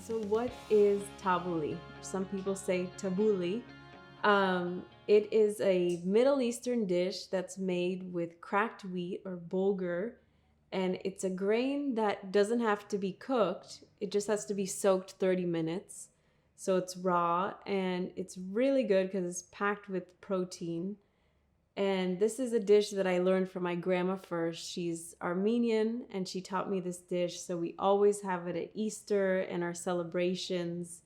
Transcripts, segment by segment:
So what is tabuli? Some people say tabuli. It is a Middle Eastern dish that's made with cracked wheat or bulgur, and it's a grain that doesn't have to be cooked. It just has to be soaked 30 minutes. So it's raw and it's really good because it's packed with protein. And this is a dish that I learned from my grandma first. She's Armenian and she taught me this dish. So we always have it at Easter and our celebrations.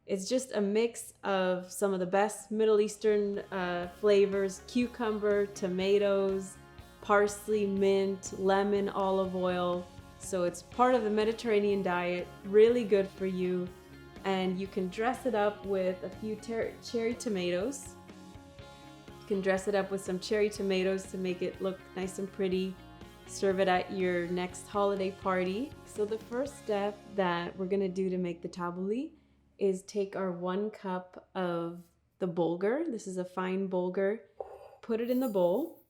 It's just a mix of some of the best Middle Eastern flavors: cucumber, tomatoes, parsley, mint, lemon, olive oil. So it's part of the Mediterranean diet, really good for you. And you can dress it up with a few cherry tomatoes. You can dress it up with some cherry tomatoes to make it look nice and pretty. Serve it at your next holiday party. So the first step that we're gonna do to make the tabuli is take our 1 cup of the bulgur. This is a fine bulgur. Put it in the bowl.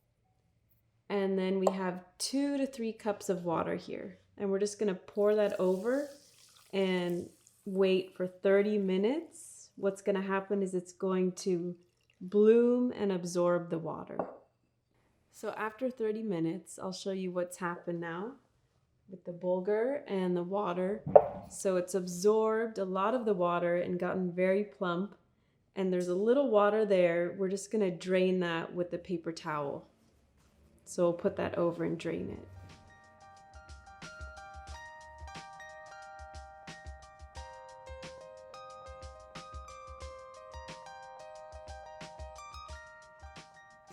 And then we have 2 to 3 cups of water here. And we're just gonna pour that over and wait for 30 minutes. What's gonna happen is it's going to bloom and absorb the water. So after 30 minutes, I'll show you what's happened now with the bulgur and the water. So it's absorbed a lot of the water and gotten very plump. And there's a little water there. We're just gonna drain that with the paper towel. So we'll put that over and drain it.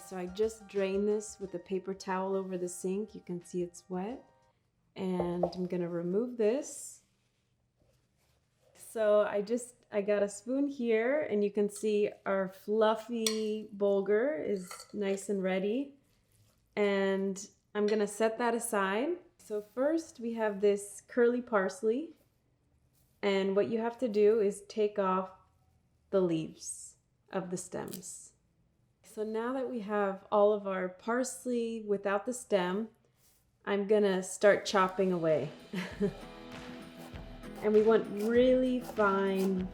So I just drained this with a paper towel over the sink. You can see it's wet. And I'm gonna remove this. So I got a spoon here and you can see our fluffy bulgur is nice and ready. And I'm gonna set that aside. So first we have this curly parsley. And what you have to do is take off the leaves of the stems. So now that we have all of our parsley without the stem, I'm gonna start chopping away. And we want really fine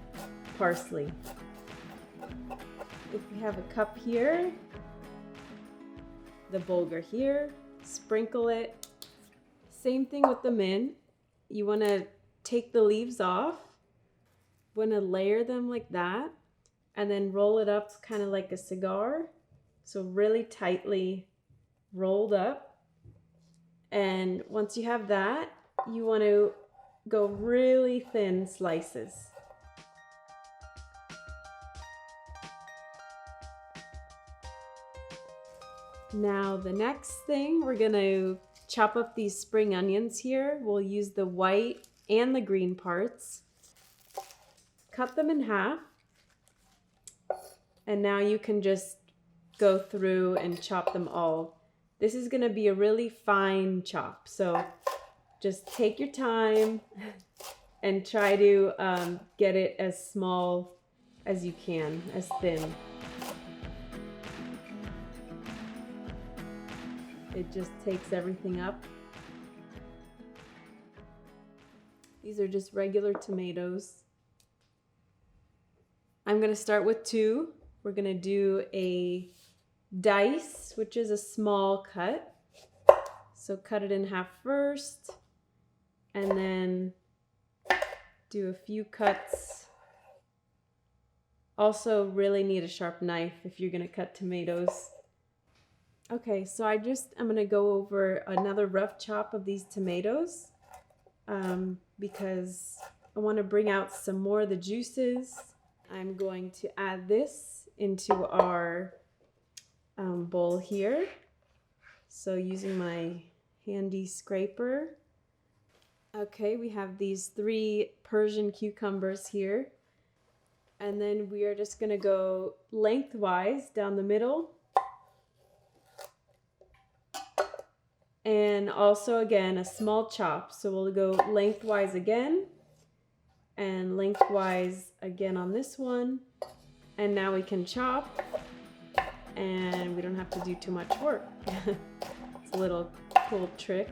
parsley. If we have a cup here, the bulgur here, sprinkle it. Same thing with the mint. You wanna take the leaves off, wanna layer them like that, and then roll it up kind of like a cigar. So really tightly rolled up. And once you have that, you want to go really thin slices. Now the next thing, we're going to chop up these spring onions here. We'll use the white and the green parts. Cut them in half. And now you can just go through and chop them all. This is gonna be a really fine chop. So just take your time and try to get it as small as you can, as thin. It just takes everything up. These are just regular tomatoes. I'm gonna start with 2. We're gonna do a dice, which is a small cut. So cut it in half first, and then do a few cuts. Also really need a sharp knife if you're gonna cut tomatoes. Okay, so I'm gonna go over another rough chop of these tomatoes because I wanna bring out some more of the juices. I'm going to add this into our bowl here. So using my handy scraper. Okay, we have these 3 Persian cucumbers here. And then we are just gonna go lengthwise down the middle. And also again, a small chop. So we'll go lengthwise again and lengthwise again on this one. And now we can chop and we don't have to do too much work. It's a little cool trick.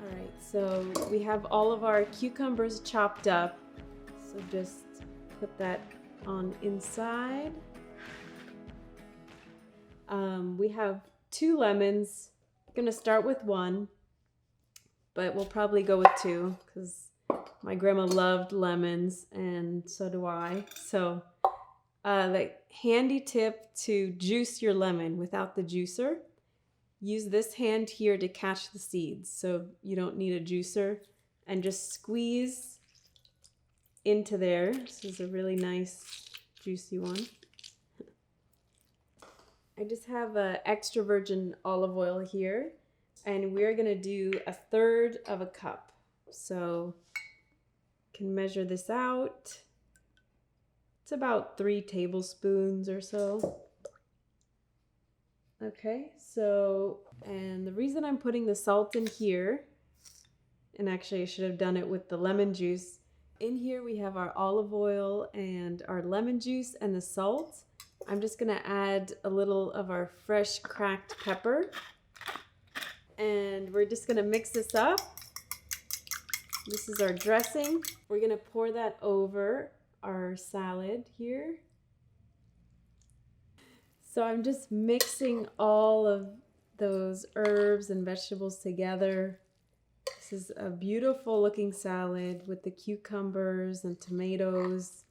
All right, so we have all of our cucumbers chopped up. So just put that on inside. We have 2 lemons. I'm gonna start with 1, but we'll probably go with 2 because my grandma loved lemons and so do I. So the handy tip to juice your lemon without the juicer, use this hand here to catch the seeds. So you don't need a juicer, and just squeeze into there. This is a really nice juicy one. I just have extra virgin olive oil here, and we're gonna do 1/3 of a cup. So can measure this out. It's about 3 tablespoons or so. Okay, so, and the reason I'm putting the salt in here, and actually I should have done it with the lemon juice. In here we have our olive oil and our lemon juice and the salt. I'm just gonna add a little of our fresh cracked pepper, and we're just gonna mix this up. This is our dressing. We're gonna pour that over our salad here. So I'm just mixing all of those herbs and vegetables together. This is a beautiful looking salad with the cucumbers and tomatoes.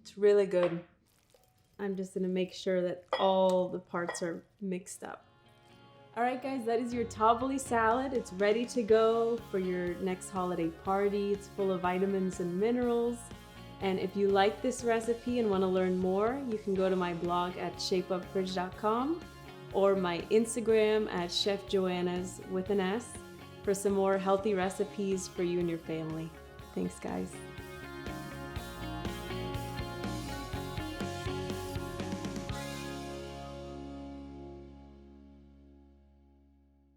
It's really good. I'm just gonna make sure that all the parts are mixed up. All right, guys, that is your tabbouleh salad. It's ready to go for your next holiday party. It's full of vitamins and minerals. And if you like this recipe and want to learn more, you can go to my blog at shapeupfridge.com or my Instagram at Chef Joanna's with an S for some more healthy recipes for you and your family. Thanks, guys.